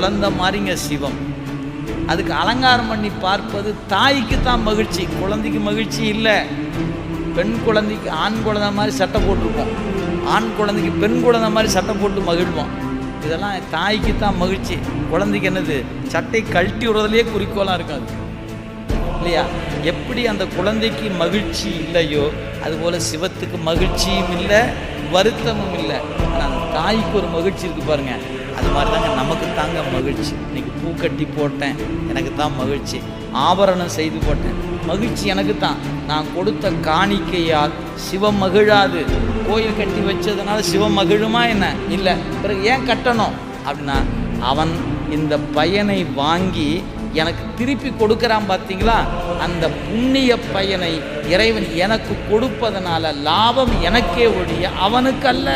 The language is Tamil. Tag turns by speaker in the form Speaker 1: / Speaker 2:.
Speaker 1: குழந்தை மாதிரிங்க சிவம். அதுக்கு அலங்காரம் பண்ணி பார்ப்பது தாய்க்கு தான் மகிழ்ச்சி, குழந்தைக்கு மகிழ்ச்சி இல்லை. பெண் குழந்தைக்கு ஆண் குழந்தை மாதிரி சட்டை போட்டிருப்போம், ஆண் குழந்தைக்கு பெண் குழந்தை மாதிரி சட்டை போட்டு மகிழ்வோம். இதெல்லாம் தாய்க்கு தான் மகிழ்ச்சி. குழந்தைக்கு என்னது, சட்டை கழட்டி விடுறதுலேயே குறிக்கோளாக இருக்காது இல்லையா? எப்படி அந்த குழந்தைக்கு மகிழ்ச்சி இல்லையோ அதுபோல் சிவத்துக்கு மகிழ்ச்சியும் இல்லை, வருத்தமும் இல்லை. ஆனால் அந்த தாய்க்கு ஒரு மகிழ்ச்சி இருக்குது பாருங்கள். அது மாதிரி தாங்க நமக்கு தாங்க மகிழ்ச்சி. இன்றைக்கி பூ கட்டி போட்டேன், எனக்கு தான் மகிழ்ச்சி. ஆபரணம் செய்து போட்டேன், மகிழ்ச்சி எனக்கு தான். நான் கொடுத்த காணிக்கையால் சிவம் மகிழாது. கோயில் கட்டி வச்சதுனால சிவம் மகிழுமா என்ன? இல்லை. பிறகு ஏன் கட்டணும் அப்படின்னா, அவன் இந்த பயனை வாங்கி எனக்கு திருப்பி கொடுக்குறான் பார்த்தீங்களா? அந்த புண்ணிய பயனை இறைவன் எனக்கு கொடுப்பதனால லாபம் எனக்கே ஒழிய அவனுக்கு அல்ல.